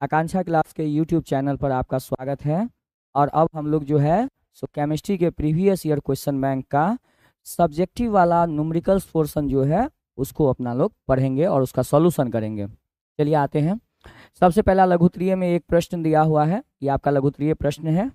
आकांक्षा class के YouTube channel पर आपका स्वागत है। और अब हम लोग जो है सो केमिस्ट्री के प्रीवियस ईयर क्वेश्चन बैंक का सब्जेक्टिव वाला न्यूमेरिकल्स पोर्शन जो है उसको अपना लोग पढ़ेंगे और उसका सॉल्यूशन करेंगे। चलिए आते हैं। सबसे पहला लघुत्तरीय में एक प्रश्न दिया हुआ है, ये आपका लघुत्तरीय प्रश्न है।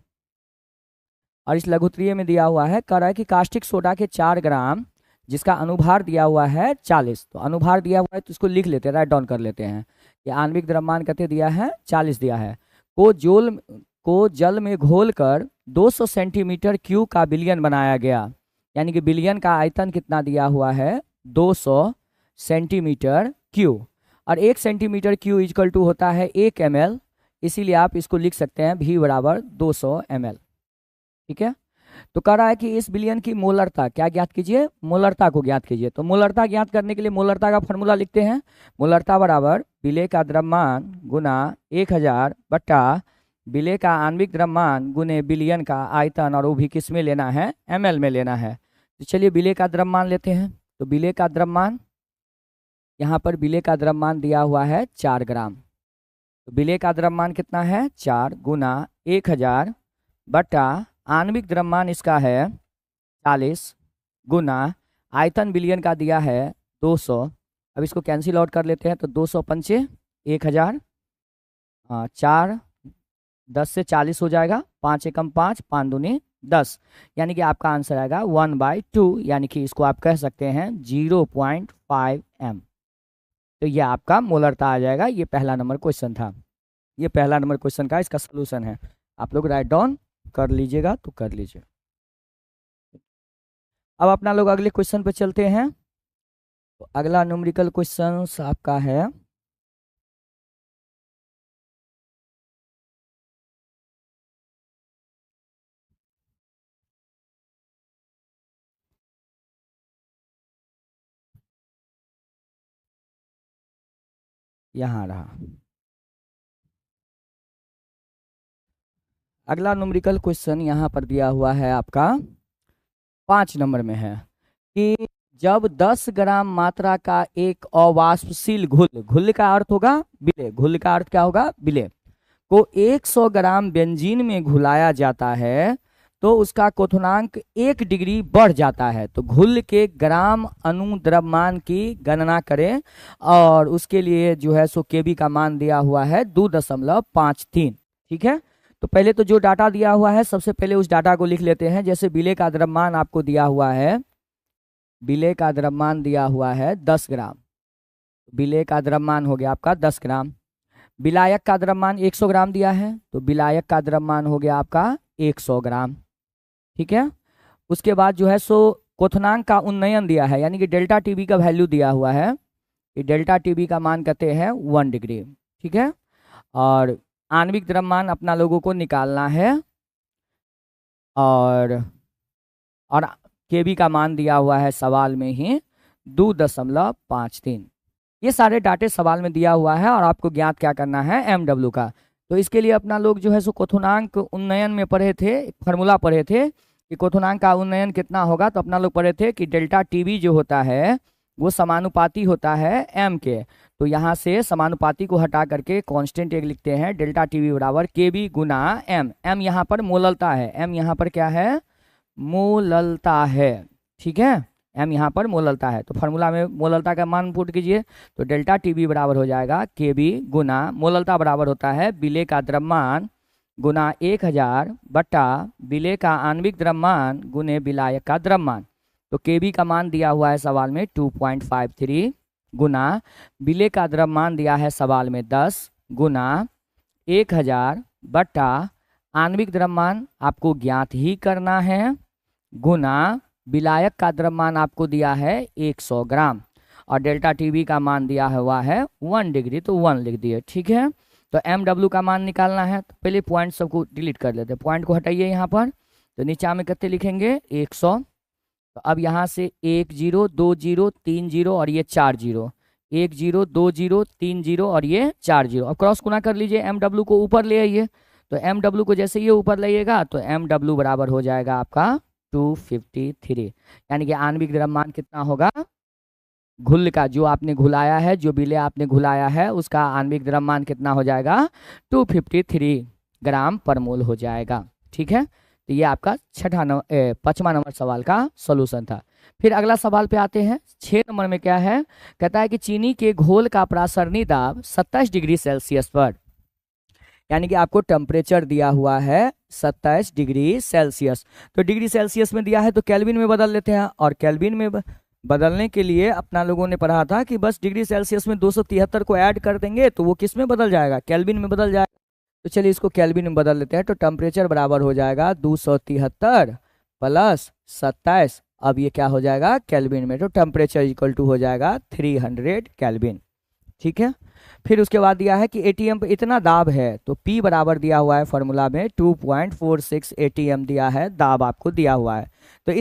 और इस लघुत्तरीय में दिया हुआ है, कह रहा है कि कास्टिक सोडा के 4 ग्राम जिसका अनुभार दिया हुआ है 40, तो अनुभार दिया हुआ है तो इसको लिख लेते हैं, राइट डाउन कर लेते हैं। ये आणविक द्रव्यमान कितने दिया है, 40 दिया है। को जल में घोलकर 200 सेंटीमीटर क्यूब का विलयन बनाया गया, यानी कि विलयन का आयतन कितना दिया हुआ है, 200 सेंटीमीटर क्यूब। और 1 सेंटीमीटर क्यूब इक्वल टू होता है 1 ml, इसीलिए आप इसको लिख सकते हैं V बराबर 200 ml। ठीक है, तो कह रहा है कि इस विलयन की मोलरता क्या ज्ञात कीजिए, मोलरता को ज्ञात कीजिए। तो मोलरता ज्ञात करने के लिए मोलरता का फॉर्मूला लिखते हैं। मोलरता बराबर विलय का द्रव्यमान गुना 1000 बट्टा विलय का आणविक द्रव्यमान गुने विलयन का आयतन, और वो भी किस में लेना है, ml में लेना है। तो चलिए विलय का द्रव्यमान लेते हैं। तो विलय का द्रव्यमान, यहाँ पर विलय का द्रव्यमान दिया हुआ है 4 ग्राम। तो विलय का द्रव्यमान कितना है, 4 गुना 1000 बट्टा आणविक द्रव्यमान इसका है 40 गुना आयतन विलयन का दिया है 200। अब इसको कैंसिल आउट कर लेते हैं, तो 200 पंचे 1000, 4 10 से 40 हो जाएगा, 5 एकम 5, 5 दूनी 10, यानी कि आपका आंसर आएगा 1/2, यानी कि इसको आप कह सकते हैं 0.5 m। तो ये आपका मोलरता आ जाएगा। ये पहला नंबर क्वेश्चन था, ये पहला नंबर क्वेश्चन का इसका सोल्यूशन है। आप लोग राइट डाउन कर लीजिएगा तो कर लीजिए। अब अपना लोग अगले क्वेश्चन पे चलते हैं। तो अगला न्यूमेरिकल क्वेश्चन आपका है, यहाँ रहा। अगला न्यूमेरिकल क्वेश्चन यहाँ पर दिया हुआ है आपका 5 नंबर में है कि जब 10 ग्राम मात्रा का एक अवाष्पशील घुल, घुल का अर्थ होगा विलय, घुल का अर्थ क्या होगा, विलय, को 100 ग्राम बेंजीन में घुलाया जाता है तो उसका क्वथनांक 1 डिग्री बढ़ जाता है। तो घुल के ग्राम अणु द्रव्यमान की गणना करें, और उसके लिए जो है सो केबी का मान दिया हुआ है 2.53। ठीक है, तो पहले तो जो डाटा दिया हुआ है सबसे पहले उस डाटा को लिख लेते हैं। जैसे विलय का द्रव्यमान आपको दिया हुआ है, विलय का द्रव्यमान दिया हुआ है 10 ग्राम, विलय का द्रव्यमान हो गया आपका 10 ग्राम। विलायक का द्रव्यमान 100 ग्राम दिया है, तो विलायक का द्रव्यमान हो गया आपका 100 ग्राम। ठीक है, उसके बाद जो है सो क्वथनांक का उन्नयन दिया है, यानी कि डेल्टा टीबी का वैल्यू दिया हुआ है, कि डेल्टा टीबी का मान कहते हैं 1 डिग्री। ठीक है, और आणविक द्रव्यमान अपना लोगों को निकालना है, और केबी का मान दिया हुआ है सवाल में ही 2.53। ये सारे डाटे सवाल में दिया हुआ है, और आपको ज्ञात क्या करना है, MW का। तो इसके लिए अपना लोग जो है सो क्वथनांक उन्नयन में पढ़े थे, फॉर्मूला पढ़े थे कि क्वथनांक का उन्नयन कितना होगा। तो अपना लोग पढ़े थे कि डेल्टा टीबी जो होता है वो समानुपाती होता है M के। तो यहाँ से समानुपाती को हटा करके कांस्टेंट एक लिखते हैं, डेल्टा टीबी बराबर केबी गुना M। M यहाँ पर मोललता है, M यहाँ पर क्या है, मोललता है। ठीक है, M यहाँ पर मोललता है। तो फार्मूला में मोललता का मान पुट कीजिए, तो डेल्टा टीबी बराबर हो जाएगा केबी गुना मोललता बराबर होता है विलय का द्रव्यमान गुना 1000 बट्टा विलय का आणविक द्रव्यमान गुने विलायक का द्रव्यमान। तो केबी का मान दिया हुआ है सवाल में 2.53 गुना विलय का द्रव्यमान दिया है सवाल में 10 गुना 1000 बट्टा आणविक द्रव्यमान आपको ज्ञात ही करना है गुना विलायक का द्रव्यमान आपको दिया है 100 ग्राम, और डेल्टा टीबी का मान दिया हुआ है 1 डिग्री, तो 1 लिख दिए। ठीक है, तो MW का मान निकालना है। तो पहले पॉइंट सबको डिलीट कर लेते हैं, पॉइंट को हटाइए यहाँ पर। तो नीचे में कितने लिखेंगे, 100। तो अब यहाँ से 1 0 2 0 3 0 और ये 4 0, 1 0 2 0 3 0 और ये 4 0। अब क्रॉस गुना कर लीजिए, MW को ऊपर ले आइए। तो MW को जैसे ये ऊपर लाइएगा तो MW बराबर हो जाएगा आपका 253, यानी कि आणविक द्रव्यमान कितना होगा, घुल का जो आपने घुलाया है, जो विलेय आपने घुलाया है, उसका आणविक द्रव्यमान कितना हो जाएगा? 253 ग्राम पर मोल हो जाएगा। ठीक है, तो ये आपका 5वां नंबर सवाल का सॉल्यूशन था। फिर अगला सवाल पे आते हैं। 6 नंबर में क्या है? कहता है कि चीनी के घोल का प्रासरणी दाब 27 डिग्री सेल्सियस पर, यानी कि आपको टेम्परेचर दिया हुआ है 27 डिग्री सेल्सियस। तो डिग्री सेल्सियस में दिया है तो केल्विन में बदल लेते हैं, और केल्विन में बदलने के लिए अपना लोगों ने पढ़ा था कि बस डिग्री सेल्सियस में 273 को ऐड कर देंगे तो वो किस में बदल जाएगा? केल्विन में बदल जाएगा। तो चलिए इसको केल्विन में बदल लेते हैं। तो टेम्परेचर बराबर हो जाएगा 273 प्लस 27, अब ये क्या हो जाएगा? केल्विन में। तो टेम्परेचर इक्वल टू हो जाएगा 300 केल्विन। ठीक है, फिर उसके बाद दिया है कि एटीएम पे इतना दाब है, तो P बराबर दिया हुआ है फॉर्मूला में 2.46 एटीएम दिया है, दाब आपको दिया हुआ है। तो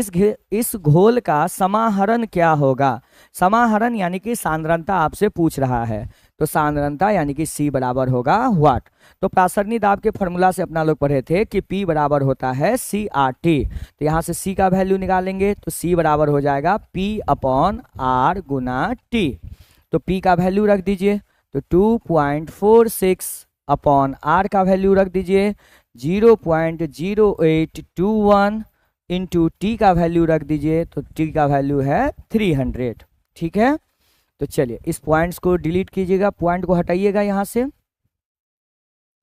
इस घोल का समाहरण क्या होगा? समाहरण यानी कि सांद्रता आपसे पूछ रहा है, तो सांद्रता यानी कि C बराबर होगा व्हाट? तो प्रासरणी दाब के फॉर्मूला से अपना लोग पढ़े थे कि P बराबर होता है CRT। तो यहाँ से C का वैल्यू निकालेंगे तो C बराबर हो जाएगा P/R गुना T। तो P का वैल्यू रख दीजिए, तो 2.46 अपॉन R का वैल्यू रख दीजिए 0.0821 इंटू T का वैल्यू रख दीजिए, तो T का वैल्यू है 300। ठीक है, तो चलिए इस पॉइंट्स को डिलीट कीजिएगा, पॉइंट को हटाइएगा यहाँ से, तो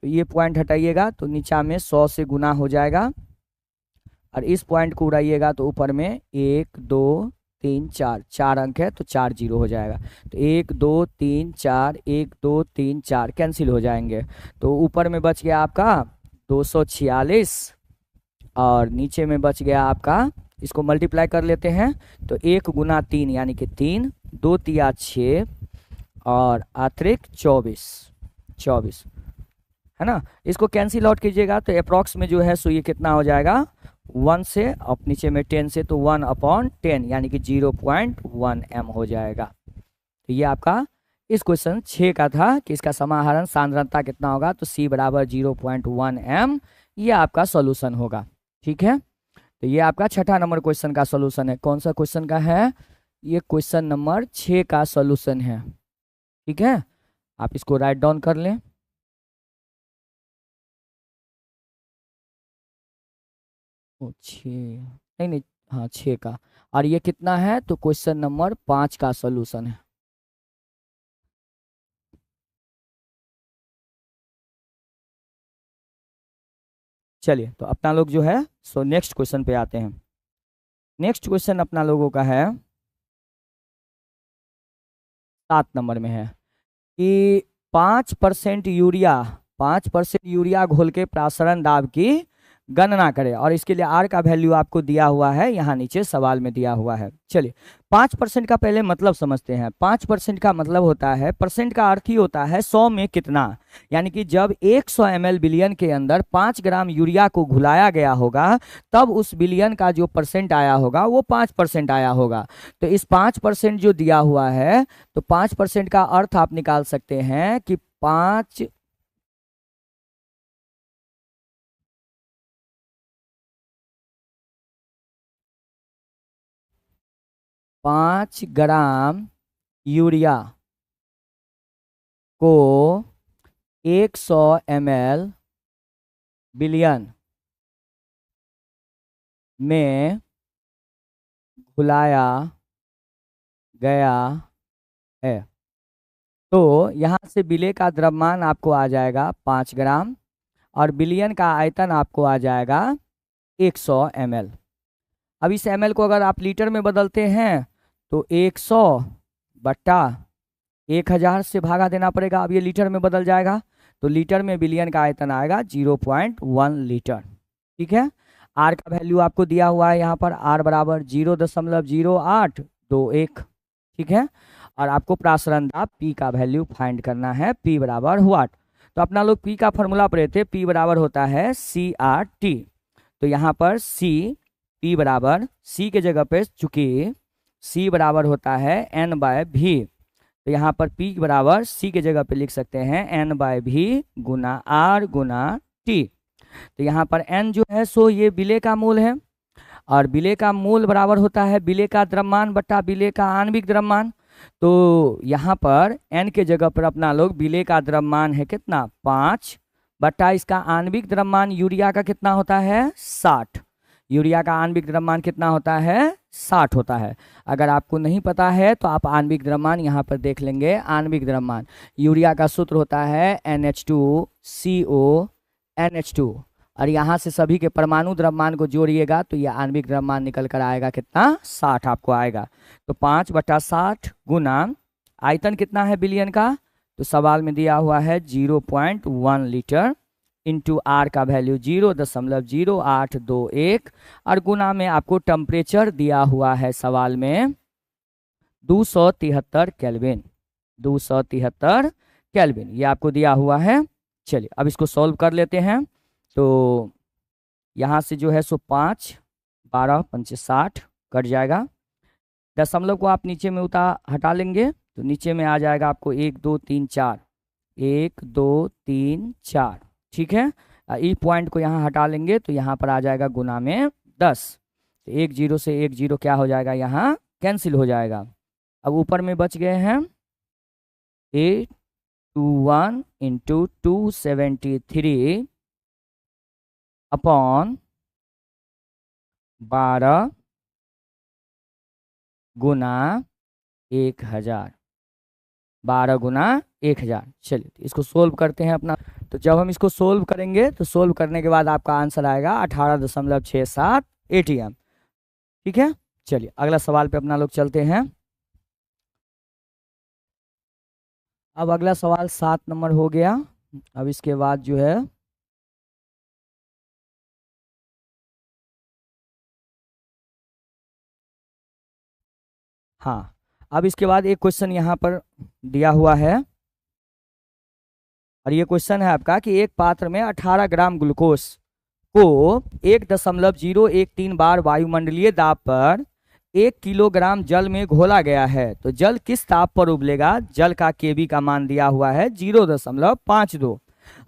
ये पॉइंट हटाइएगा तो नीचा में 100 से गुना हो जाएगा, और इस पॉइंट को उड़ाइएगा तो ऊपर में 1 2 3 4 4 अंक है तो 4 जीरो हो जाएगा। तो 1 2 3 4 1 2 3 4 कैंसिल हो जाएंगे, तो ऊपर में बच गया आपका 246 और नीचे में बच गया आपका, इसको मल्टीप्लाई कर लेते हैं तो 1 गुना 3 यानी कि 3, 2 तिया 6 और अतिरिक्त 24 है ना। इसको कैंसिल आउट कीजिएगा तो अप्रॉक्स में जो है सो ये कितना हो जाएगा? 1 से अब नीचे में 10 से तो 1/10 यानी कि 0.1 m हो जाएगा। तो ये आपका इस क्वेश्चन 6 का था कि इसका समाहरण सांद्रता कितना होगा, तो C बराबर 0.1 m, ये आपका सॉल्यूशन होगा। ठीक है, तो ये आपका 6ठा नंबर क्वेश्चन का सॉल्यूशन है। कौन सा क्वेश्चन का है? ये क्वेश्चन नंबर 6 का सॉल्यूशन है। ठीक है, आप इसको राइट डाउन कर लें। ओ 6 नहीं नहीं, हाँ 6 का, और ये कितना है? तो क्वेश्चन नंबर 5 का सॉल्यूशन है। चलिए तो अपना लोग जो है सो नेक्स्ट क्वेश्चन पे आते हैं। नेक्स्ट क्वेश्चन अपना लोगों का है 7 नंबर में है कि 5% यूरिया घोल के प्रासरण दाब की गणना करें, और इसके लिए R का वैल्यू आपको दिया हुआ है, यहाँ नीचे सवाल में दिया हुआ है। चलिए 5% का पहले मतलब समझते हैं। 5% का मतलब होता है, परसेंट का अर्थ ही होता है 100 में कितना, यानी कि जब 100 ml बिलियन के अंदर 5 ग्राम यूरिया को घुलाया गया होगा तब उस बिलियन का जो परसेंट आया होगा वो 5% आया होगा। तो इस 5% जो दिया हुआ है, तो 5% का अर्थ आप निकाल सकते हैं कि 5 ग्राम यूरिया को 100 ml बिलियन में घुलाया गया है। तो यहाँ से विलेय का द्रव्यमान आपको आ जाएगा 5 ग्राम और बिलियन का आयतन आपको आ जाएगा 100 ml। अब इस ml को अगर आप लीटर में बदलते हैं तो 100 बट्टा 1000 से भागा देना पड़ेगा। अब ये लीटर में बदल जाएगा तो लीटर में बिलियन का आयतन आएगा 0.1 लीटर। ठीक है, R का वैल्यू आपको दिया हुआ है यहाँ पर, R बराबर 0.0821। ठीक है, और आपको प्रासरण दाब P का वैल्यू फाइंड करना है, P बराबर व्हाट। तो अपना लोग P का फॉर्मूला पढ़े थे, P बराबर होता है CRT। तो यहाँ पर P बराबर C के जगह पे चूंकि C बराबर होता है N/V, तो यहाँ पर P बराबर C के जगह पे लिख सकते हैं N/V गुना R गुना T। तो यहाँ पर N जो है सो ये विलेय का मूल है, और विलेय का मूल बराबर होता है विलेय का द्रव्यमान बट्टा विलेय का आणविक द्रव्यमान। तो यहाँ पर n के जगह पर अपना लोग विलेय का द्रव्यमान है कितना 5 बटा इसका आणविक द्रव्यमान यूरिया का कितना होता है 60। यूरिया का आणविक द्रव्यमान कितना होता है 60 होता है। अगर आपको नहीं पता है तो आप आणविक द्रव्यमान यहाँ पर देख लेंगे। आणविक द्रव्यमान यूरिया का सूत्र होता है NH2CO NH2 और यहाँ से सभी के परमाणु द्रव्यमान को जोड़िएगा तो ये आणविक द्रव्यमान निकल कर आएगा कितना 60 आपको आएगा। तो 5 बटा 60 गुना आयतन कितना है बिलियन का, तो सवाल में दिया हुआ है 0.1 लीटर इंटू आर का वैल्यू 0.0821 और गुना में आपको टेम्परेचर दिया हुआ है सवाल में 273 केल्विन। 273 केल्विन ये आपको दिया हुआ है। चलिए अब इसको सॉल्व कर लेते हैं। तो यहाँ से जो है सो 5 12 5 60 कट जाएगा। दशमलव को आप नीचे में हटा लेंगे तो नीचे में आ जाएगा आपको 1 2 3 4 1 2 3 4 ठीक है। ई पॉइंट को यहाँ हटा लेंगे तो यहाँ पर आ जाएगा गुना में 10। तो 1 0 से 1 0 क्या हो जाएगा यहाँ कैंसिल हो जाएगा। अब ऊपर में बच गए हैं 821 इंटू 273 अपॉन 12 गुना 1000 12 गुना 1000। चलिए इसको सोल्व करते हैं अपना। तो जब हम इसको सोल्व करेंगे तो सोल्व करने के बाद आपका आंसर आएगा 18.67 ATM ठीक है। चलिए अगला सवाल पे अपना लोग चलते हैं। अब अगला सवाल 7 नंबर हो गया। अब इसके बाद जो है हाँ, अब इसके बाद एक क्वेश्चन यहाँ पर दिया हुआ है और ये क्वेश्चन है आपका कि एक पात्र में 18 ग्राम ग्लूकोज को 1.013 बार वायुमंडलीय दाब पर 1 किलोग्राम जल में घोला गया है तो जल किस ताप पर उबलेगा। जल का केबी का मान दिया हुआ है 0.52।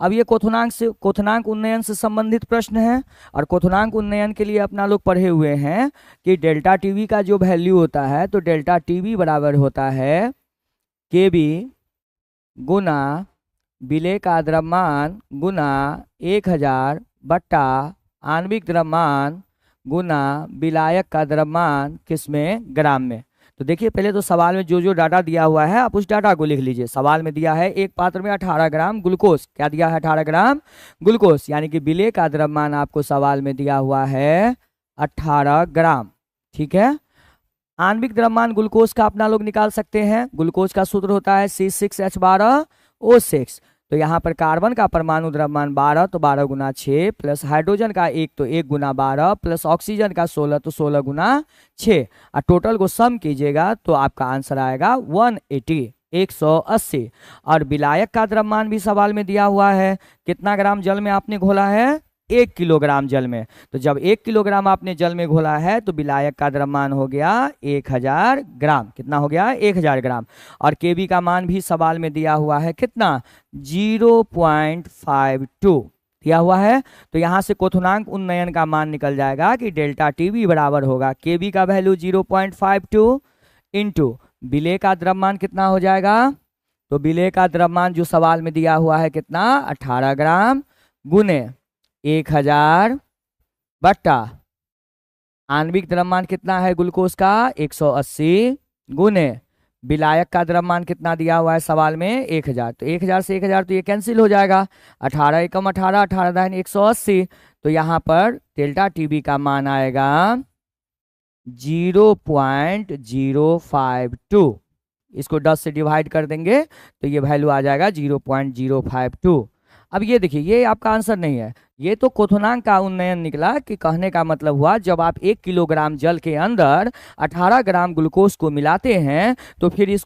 अब ये क्वथनांक उन्नयन से संबंधित प्रश्न है और क्वथनांक उन्नयन के लिए अपना लोग पढ़े हुए हैं कि डेल्टा टीवी का जो वैल्यू होता है तो डेल्टा टीवी बराबर होता है केबी गुना विलेय का द्रव्यमान गुना 1000 बट्टा आणविक द्रव्यमान गुना विलायक का द्रव्यमान किसमें ग्राम में। तो देखिए पहले तो सवाल में जो जो डाटा दिया हुआ है आप उस डाटा को लिख लीजिए। सवाल में दिया है एक पात्र में 18 ग्राम ग्लूकोज, क्या दिया है 18 ग्राम ग्लूकोज यानी कि विलेय का द्रव्यमान आपको सवाल में दिया हुआ है 18 ग्राम ठीक है। आणविक द्रव्यमान ग्लूकोज का अपना लोग निकाल सकते हैं। ग्लूकोज का सूत्र होता है C6H12O6। तो यहाँ पर कार्बन का परमाणु द्रव्यमान 12 तो 12 गुना 6 प्लस हाइड्रोजन का 1 तो 1 गुना 12 प्लस ऑक्सीजन का 16 तो 16 गुना 6 और टोटल को सम कीजिएगा तो आपका आंसर आएगा 180। और विलायक का द्रव्यमान भी सवाल में दिया हुआ है। कितना ग्राम जल में आपने घोला है 1 किलोग्राम जल में। तो जब 1 किलोग्राम आपने जल में घोला है तो विलायक का द्रव्यमान हो गया 1000 ग्राम। कितना हो गया 1000 ग्राम। और केबी का मान भी सवाल में दिया हुआ है कितना 0.52 दिया हुआ है। तो यहाँ से क्वथनांक उन्नयन का मान निकल जाएगा कि डेल्टा टीवी बराबर होगा केबी का वैल्यू 0.52 इंटू विलेय का द्रव्यमान कितना हो जाएगा। तो विलेय का द्रव्यमान जो सवाल में दिया हुआ है कितना 18 ग्राम गुने 1000 बट्टा आणविक द्रव्यमान कितना है ग्लूकोज का 180 गुने विलायक का द्रव्यमान कितना दिया हुआ है सवाल में 1000। तो 1000 से 1000 तो ये कैंसिल हो जाएगा। 18 एकम 18 18 दाहिने 180। तो यहाँ पर डेल्टा टीबी का मान आएगा 0.052। इसको 10 से डिवाइड कर देंगे तो ये वैल्यू आ जाएगा 0.052। अब ये देखिए ये आपका आंसर नहीं है, ये तो क्वथनांक का उन्नयन निकला। कि कहने का मतलब हुआ जब आप 1 किलोग्राम जल के अंदर 18 ग्राम ग्लूकोज को मिलाते हैं तो फिर इस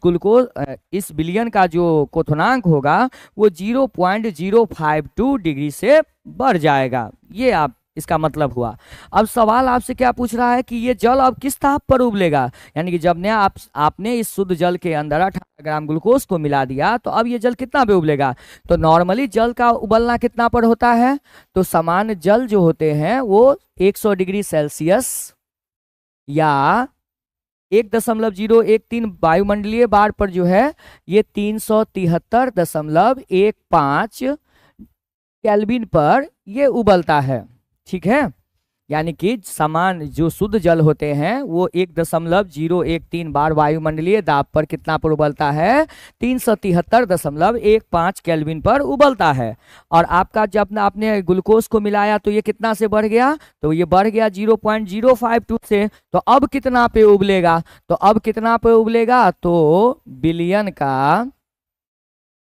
विलयन का जो क्वथनांक होगा वो 0.052 डिग्री से बढ़ जाएगा। ये आप इसका मतलब हुआ। अब सवाल आपसे क्या पूछ रहा है कि ये जल अब किस ताप पर उबलेगा। यानी कि जब ने आपने इस शुद्ध जल के अंदर 18 ग्राम ग्लूकोज को मिला दिया तो अब ये जल कितना पे उबलेगा। तो नॉर्मली जल का उबलना कितना पर होता है। तो सामान्य जल जो होते हैं वो 100 डिग्री सेल्सियस या 1.013 वायुमंडलीय बार पर जो है ये 373.15 केल्विन पर ये उबलता है। ठीक है, यानी कि समान जो शुद्ध जल होते हैं वो 1.013 बार वायुमंडलीय दाब पर कितना पर उबलता है, 373.15 केल्विन पर उबलता है। और आपका जब आपने ग्लूकोज को मिलाया तो ये कितना से बढ़ गया, तो ये बढ़ गया 0.052 से। तो अब कितना पे उबलेगा, तो अब कितना पे उबलेगा, तो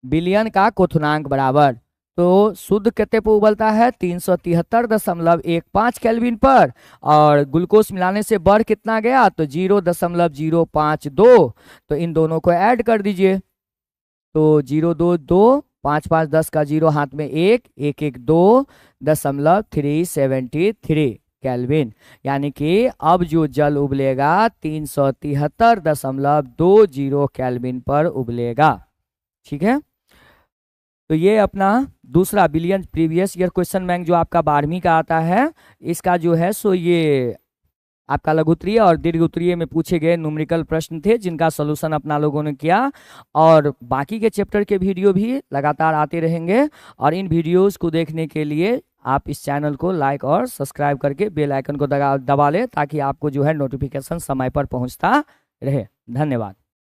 बिलियन का क्वथनांक बराबर, तो शुद्ध कितने पर उबलता है, 373.15 केल्विन पर, और ग्लूकोज मिलाने से बढ़ कितना गया, तो 0.052। तो इन दोनों को ऐड कर दीजिए, तो 0 2 2 5 5 10 का 0 हाथ में 1 1 1 2.373 केल्विन। यानी कि अब जो जल उबलेगा 373.20 केल्विन पर उबलेगा। ठीक है, तो ये अपना दूसरा billion previous year question bank जो आपका 12वीं का आता है, इसका जो है सो ये आपका लघु उत्तरीय और दीर्घ उत्तरीय में पूछे गए न्यूमेरिकल प्रश्न थे जिनका सॉल्यूशन अपना लोगों ने किया। और बाकी के चैप्टर के वीडियो भी लगातार आते रहेंगे, और इन वीडियोस को देखने के लिए आप इस चैनल को लाइक और सब्सक्राइब करके बेल आइकन को दबा लें ताकि आपको जो है नोटिफिकेशन समय पर पहुंचता रहे। धन्यवाद।